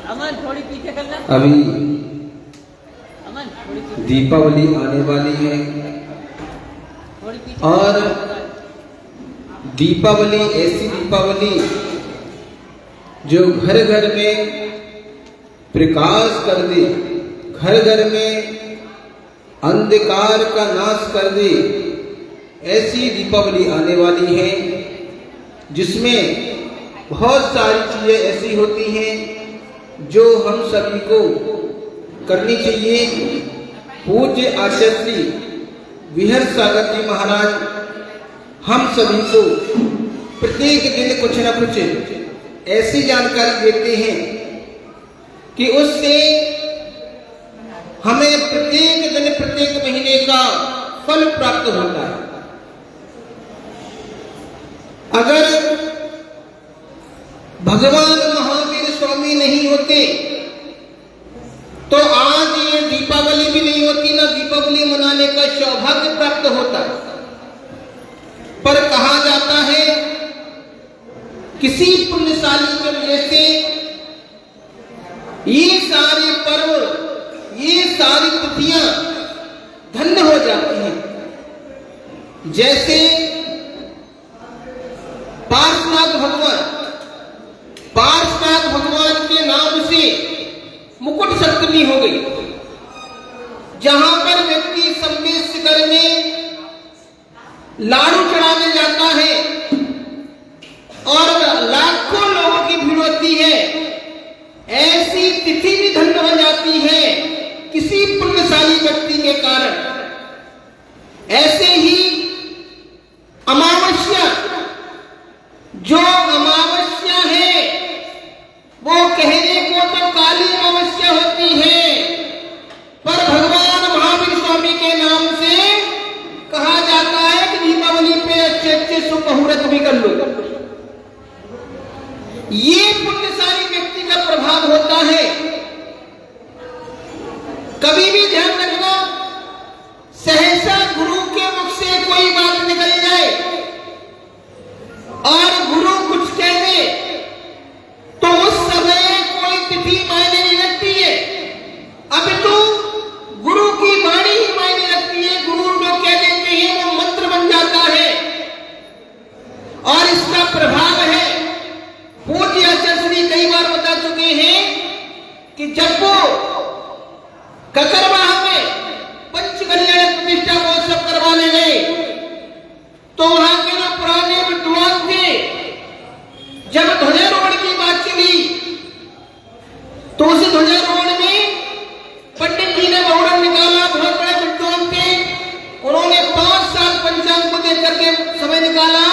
अमन थोड़ी पीछे करना। अभी अमन थोड़ी पीछे, दीपावली आने वाली है थोड़ी पीछे और दीपावली ऐसी दीपावली जो घर घर में प्रकाश कर दे, घर घर में अंधकार का नाश कर दे, ऐसी दीपावली आने वाली है जिसमें बहुत सारी चीजें ऐसी होती हैं जो हम सभी को करनी चाहिए। पूज्य आचार्य श्री विहर सागर जी महाराज हम सभी को प्रत्येक दिन कुछ न कुछ ऐसी जानकारी देते हैं कि उससे हमें प्रत्येक दिन प्रत्येक महीने का फल प्राप्त होता है। अगर भगवान महावीर स्वामी नहीं होते तो आज ये दीपावली भी नहीं होती, ना दीपावली मनाने का सौभाग्य प्राप्त होता। पर कहा जाता है किसी पुण्यशाली की वजह से ये सारे पर्व, ये सारी तिथियां धन्य हो जाती हैं। जैसे पार्श्वनाथ भगवान के नाम से मुकुट सप्तमी हो गई, जहां पर व्यक्ति सम्मेलन में लाडू चढ़ाने जाता है और लाखों लोगों की भीड़ होती है। ऐसी तिथि भी धन्य हो जाती है किसी पुण्यशाली व्यक्ति के कारण। ऐसे ही अमावस्या, जो अमावस्या है वो कहने को तो काली अमावस्या होती है, पर भगवान महावीर स्वामी के नाम से कहा जाता है कि दीपावली पे अच्छे अच्छे शुभ मुहूर्त भी कर लो। ये पुण्यशाली व्यक्ति का प्रभाव होता है। कभी भी ध्यान रखना, सहसा गुरु के मुख से कोई बात निकल जाए और गुरु कुछ कह दे तो उस समय कोई तिथि मायने नहीं रखती है। अब तो गुरु की वाणी ही मायने रखती है। गुरु जो कह देते हैं वो मंत्र बन जाता है और इसका प्रभाव है। पूज्य आचार्य श्री कई बार बता चुके हैं कि जब वो ककरवाह में पंचकल्याण प्रतिष्ठा महोत्सव करवाने गए तो वहां के जो पुराने विद्वान थे, जब ध्वजारोहण की बात चली तो उस ध्वजारोहण में पंडित जी ने मुहूर्त निकाला। बहुत बड़े विद्वान थे, उन्होंने 5 साल पंचांग को देख करके समय निकाला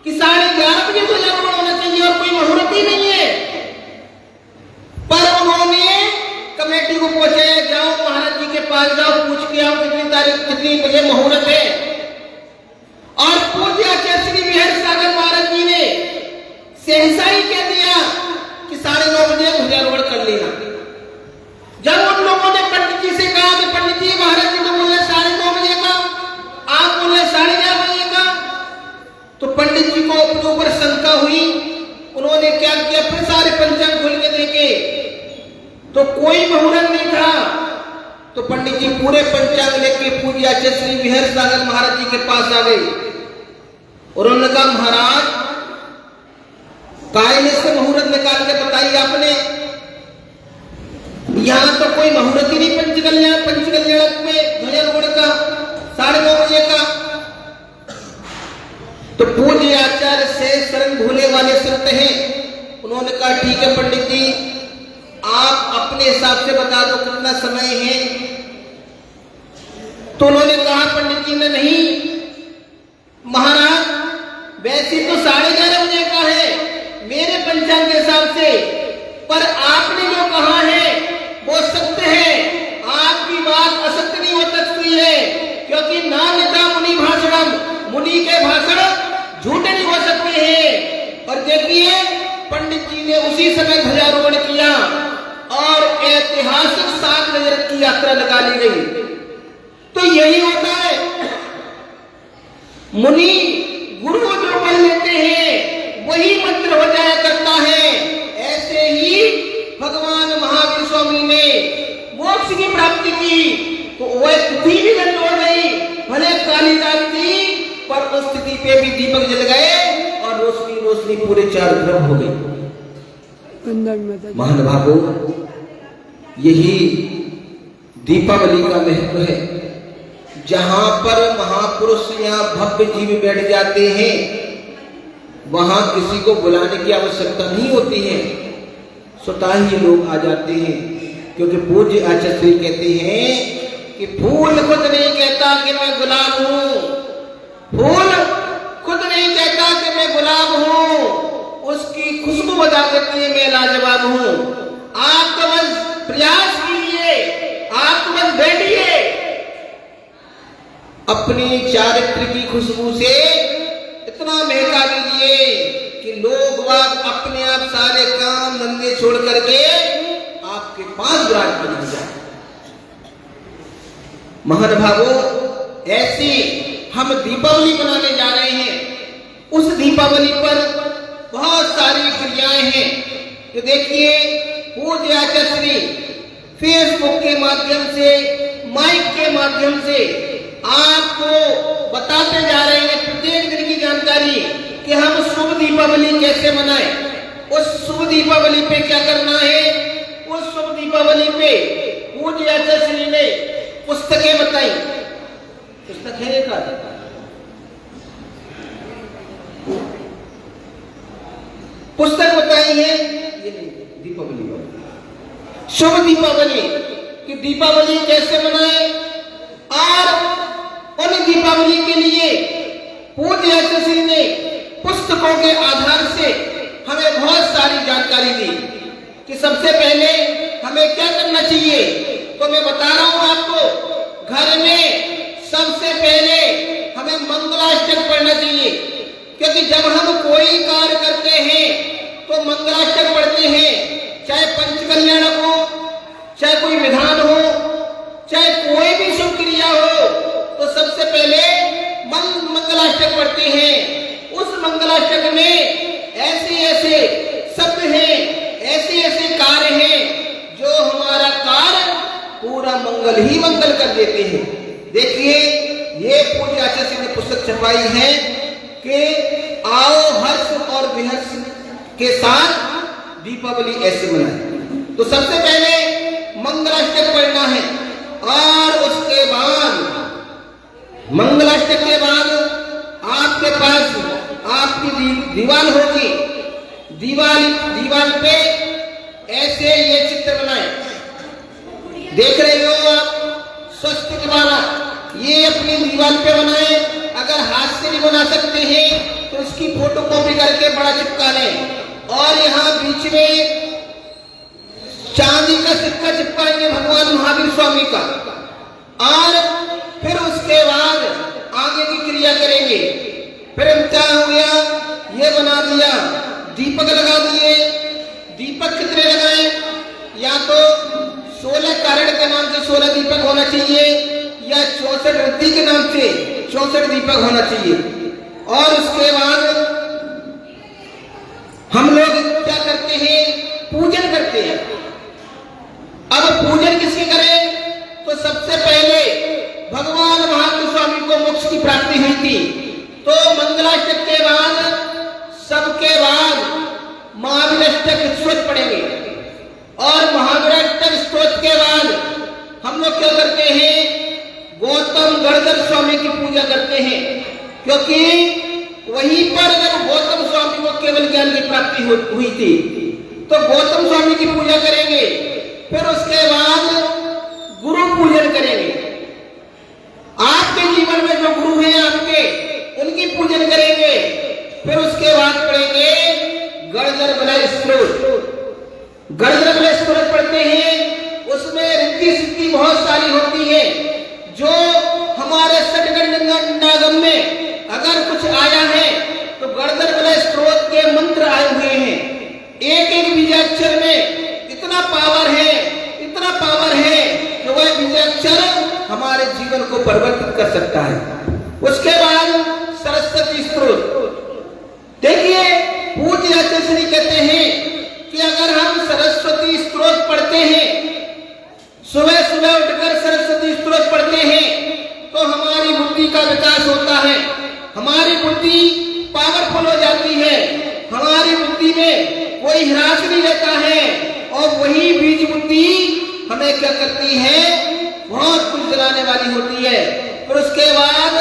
कि 11:30 बजे ध्वजारोहण होना चाहिए और कोई मुहूर्त ही नहीं है। पर उन्होंने कमेटी को पहुंचाया, जाओ महाराज जी के पास जाओ, पूछ के आओ कितनी तारीख कितनी बजे मुहूर्त है। और पूज्य आचार्य श्री विहर सागर महाराज जी ने सहसा ही कह दिया कि 9:30 बजे ध्वजारोहण कर लेना। जब उन लोगों ने पंडित जी से कहा कि पंडित जी महाराज जी तो बोले 9:30 बजे का, आप बोले 11:30 बजे का, तो पंडित जी को अपने ऊपर शंका हुई। उन्होंने क्या किया, फिर सारे पंचांग खोल के देखे तो कोई मुहूर्त नहीं था। तो पंडित जी पूरे पंचांग लेके पूज्य आचार्य श्री विहर सागर महाराज जी के पास आ गए और उन्होंने कहा महाराज कायने से मुहूर्त निकाल के बताइए आपने, यहां तो कोई मुहूर्त ही नहीं पंचकल्याण में ध्वजारोहण का 9:30 बजे का। तो पूज्य आचार्य से शरण भूले वाले संत हैं, उन्होंने कहा ठीक है पंडित जी, आप अपने हिसाब से बता दो कितना समय है। तो उन्होंने कहा पंडित जी ने, नहीं महाराज वैसे तो 11:30 बजे का है मेरे पंचांग के हिसाब से, पर आपने जो कहा है वो सत्य है। आपकी बात असत्य नहीं हो सकती है, क्योंकि नान्यता मुनि भाषणम, मुनि के भाषण झूठे नहीं हो सकते हैं। और देखिए पंडित जी ने उसी समय ध्वजारोहण किया और ऐतिहासिक 7 नजर की यात्रा निकाली गई। तो यही होता है, मुनि गुरु जो बोल लेते हैं वही मंत्र हो जाया करता है। ऐसे ही मुनि ने मोक्ष की प्राप्ति की तो वह तिथि भी न तोड़ गई, भले काली रात थी पर उस स्थिति पे भी दीपक जल गए और रोशनी रोशनी पूरे चारों तरफ हो गई। महानुभावों, यही दीपावली का महत्व है। जहां पर महापुरुष या भव्य जीव बैठ जाते हैं वहां किसी को बुलाने की आवश्यकता नहीं होती है, स्वतः ही लोग आ जाते हैं। क्योंकि पूज्य आचार्य श्री कहते हैं कि फूल खुद नहीं कहता कि मैं गुलाब हूं, फूल खुद नहीं कहता कि मैं गुलाब हूं, उसकी खुशबू बता देती है मैं लाजवाब हूं। आप तो बस प्रयास कीजिए, आप तो बस बैठिए, अपनी चारित्र की खुशबू से इतना महका दीजिए कि लोग वाग अपने आप सारे काम धंधे छोड़ करके आपके पास विराजमान हो जाए। महानुभावों, ऐसी हम दीपावली मनाने जा रहे हैं। उस दीपावली पर बहुत सारी क्रियाएं हैं। तो देखिए, पूज्य आचार्य श्री फेसबुक के माध्यम से, माइक के माध्यम से आपको बताते जा रहे हैं प्रत्येक दिन की जानकारी कि हम शुभ दीपावली कैसे मनाएं। उस शुभ दीपावली पे क्या करना है, उस शुभ दीपावली पे पूज्य आचार्य श्री ने पुस्तकें बताई। पुस्तक है एक पुस्तक बताई है, ये नहीं, दीपावली शुभ दीपावली कि दीपावली कैसे मनाएं। और उन दीपावली के लिए पूज्य आचार्य श्री ने पुस्तकों के आधार से हमें बहुत सारी जानकारी दी कि सबसे पहले हमें क्या करना चाहिए। तो मैं बता रहा हूं आपको, घर में सबसे पहले हमें मंगलाष्टक पढ़ना चाहिए। क्योंकि जब हम कोई कार्य करते हैं तो मंगलाष्टक पढ़ते हैं, चाहे पंचकल्याणक हो, चाहे कोई विधान हो, चाहे कोई भी शुभ क्रिया हो, तो सबसे पहले मंगलाष्टक पढ़ते हैं। उस मंगलाष्टक में ऐसे ऐसे शब्द हैं, ऐसे ऐसे कार्य हैं जो हमारा कार्य पूरा मंगल ही मंगल कर देते हैं। देखिए, ये पूज्य आचार्य श्री ने पुस्तक छपाई है कि आओ हर्ष और विहर्ष के साथ दीपावली ऐसे मनाएं। तो सबसे पहले मंगलाष्टक पढ़ना है और उसके बाद मंगलाष्टक के बाद आपके पास आपकी दीवार होगी। दीवार पे ऐसे ये चित्र बनाए, देख रहे हो आप, स्वस्तिक वाला, ये अपनी दीवार पे बनाए। अगर हाथ से भी बना सकते हैं तो इसकी फोटो कॉपी करके बड़ा चिपका लें और यहाँ बीच में चांदी का सिक्का चिपकाएंगे भगवान महावीर स्वामी का। और फिर उसके बाद आगे की क्रिया करेंगे। फिर क्या हो गया, ये बना दिया, दीपक लगा दिए। दीपक कितने लगाए, या तो 16 कारण के नाम से 16 दीपक होना चाहिए या 64 वृद्धि के नाम से 64 दीपक होना चाहिए। और उसके बाद हम लोग क्या करते हैं, पूजन करते हैं। अब पूजन किसके करें, तो सबसे पहले भगवान महावीर स्वामी को मोक्ष की प्राप्ति हुई थी, तो मंगलाष्टक के बाद सबके बाद महावीराष्टक स्तोत्र पढ़ेंगे। और महावीराष्टक स्तोत्र के बाद हम लोग क्या करते हैं, गौतम गणधर स्वामी की पूजा करते हैं। क्योंकि वहीं पर जब गौतम स्वामी को केवल ज्ञान की प्राप्ति हुई थी, तो गौतम स्वामी की पूजा करेंगे। फिर उसके बाद गुरु पूजन करेंगे। आपके जीवन में जो गुरु हैं आपके, उनकी पूजन करेंगे। फिर उसके बाद पढ़ेंगे गणधर बलय स्तोत्र। गणधर बलय स्तोत्र पढ़ते हैं, उसमें रिद्धि सिद्धि बहुत सारी होती है। जो हमारे षटगंडागम में अगर कुछ आया है तो गणधर बलय स्तोत्र के मंत्र आए हुए हैं। एक एक बीजाक्षर में इतना पावर है, इतना पावर है कि वह बीजाक्षर हमारे जीवन को परिवर्तित कर सकता है। उसके बाद सरस्वती स्तोत्र। देखिए, पूज्य आचार्य श्री कहते हैं कि अगर हम सरस्वती स्तोत्र पढ़ते हैं रहता है और वही बीज बुद्धि हमें क्या करती है, बहुत कुछ जलाने वाली होती है। फिर उसके बाद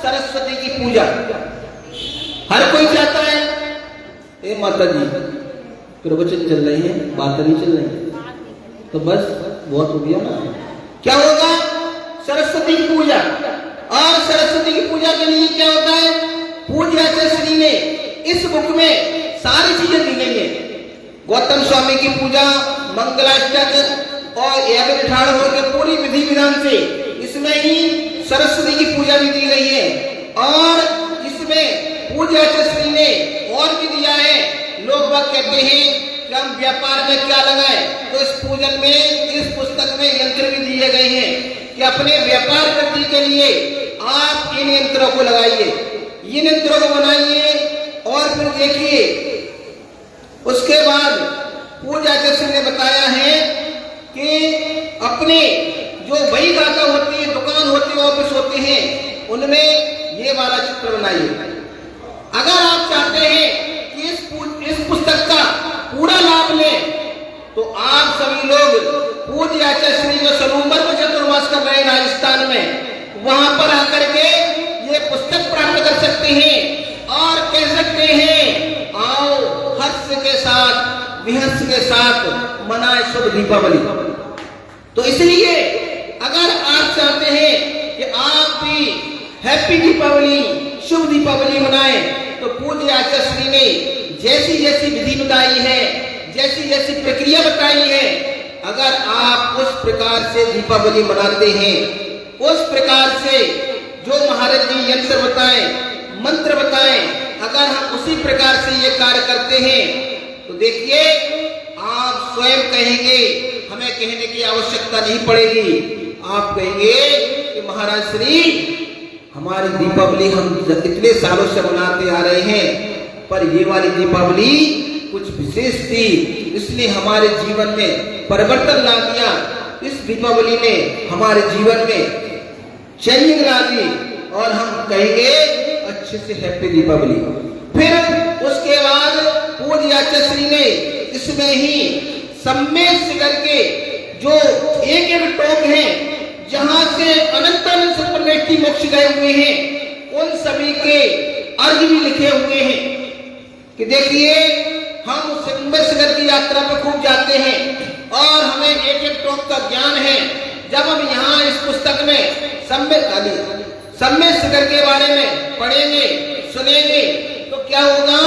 सरस्वती की पूजा हर कोई चाहता है। ए माता जी प्रवचन चल रही है, बात नहीं चल रही है, तो बस बहुत हो गया ना। क्या होगा, सरस्वती की पूजा। और सरस्वती की पूजा के लिए क्या होता है, पूज्य आचार्य श्री ने इस बुक में सारी चीजें दी गई है। गौतम स्वामी की पूजा, मंगलाष्टक और यज्ञ ठाड़ होकर पूरी विधि विधान से इसमें ही सरस्वती की पूजा भी दी गई है। और इसमें पूज्य आचार्य श्री ने और भी दिया है। लोग बात कहते हैं कि हम व्यापार में क्या लगाए, तो इस पूजन में, इस पुस्तक में यंत्र भी दिए गए हैं कि अपने व्यापार वृद्धि के लिए आप इन यंत्रों को लगाइए, इन यंत्रों को बनाइए। और फिर देखिए उसके बाद पूज्य आचार्य श्री ने बताया है कि अपने जो बही खाता होती है, दुकान होती है, ऑफिस होते हैं, उनमें ये वाला चित्र बनाइए। अगर आप चाहते हैं कि इस पुस्तक का पूरा लाभ लें, तो आप सभी लोग पूज्य आचार्य श्री जो सलूमर में चतुर्मास कर रहे हैं राजस्थान में, वहां पर आकर के ये पुस्तक प्राप्त कर सकते हैं और कह सकते हैं आओ हर्ष के साथ, विहर्ष के साथ मनाए शुभ दीपावली। तो इसलिए अगर आप चाहते हैं कि आप भी हैप्पी दीपावली, शुभ दीपावली मनाएं, तो पूज्य आचार्य श्री ने जैसी जैसी विधि बताई है, जैसी जैसी प्रक्रिया बताई है, अगर आप उस प्रकार से दीपावली मनाते हैं, उस प्रकार से जो महाराज जी यंत्र बताए, मंत्र बताए, अगर हम उसी प्रकार से ये कार्य करते हैं, तो देखिए आप स्वयं कहेंगे, हमें कहने की आवश्यकता नहीं पड़ेगी। आप कहेंगे कि महाराज श्री हमारी दीपावली हम इतने सालों से मनाते आ रहे हैं, पर ये वाली दीपावली कुछ विशेष थी, इसलिए हमारे जीवन में परिवर्तन ला दिया। इस दीपावली ने हमारे जीवन में चेंजिंग ला दी और हम कहेंगे अच्छे से हैप्पी दीपावली। फिर उसके बाद पूज्य आचार्य श्री ने इसमें ही सम्मेत से करके जो एक एक टोक है, जहां से अनंत अनंत सत्पन्नेष्टि मोक्ष गए हुए हैं, उन सभी के अर्घ भी लिखे हुए हैं कि देखिए हम सम्मेत की यात्रा पर खूब जाते हैं और हमें एक एक टोक का ज्ञान है। जब हम यहाँ इस पुस्तक में सम्मेत शिखर के बारे में पढ़ेंगे, सुनेंगे, तो क्या होगा,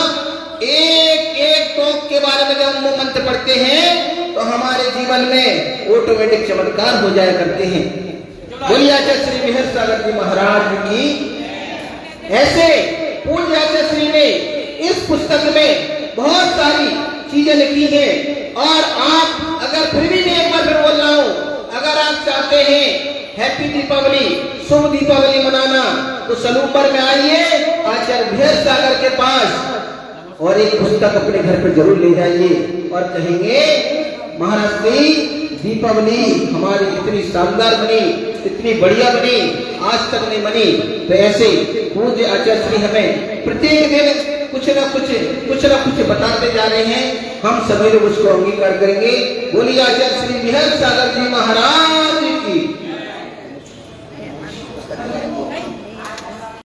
एक एक टोक के बारे में जब हम वो मंत्र पढ़ते हैं तो हमारे जीवन में ऑटोमेटिक चमत्कार हो जाया करते हैं। बोलिए आचार्य श्री विहर सागर जी महाराज की। ऐसे पूज्य आचार्य श्री ने इस पुस्तक में बहुत सारी चीजें लिखी हैं। और आप अगर फिर भी मैं एक बार फिर बोल रहा हूं, अगर आप चाहते हैं हैप्पी दीपावली, शुभ दीपावली मनाना, तो सलूमर में आइए आचार्य विहर सागर के पास और एक पुस्तक अपने घर पर जरूर ले जाइए और कहेंगे महाराज श्री दीपावली हमारी इतनी शानदार बनी, इतनी बढ़िया बनी, आज तक नहीं बनी। तो ऐसे पूज्य आचार्य श्री हमें प्रत्येक दिन कुछ न कुछ बताते जा रहे हैं। हम सभी लोग उसको अंगीकार करेंगे। बोलिए आचार्य श्री विहर सागर जी महाराज की।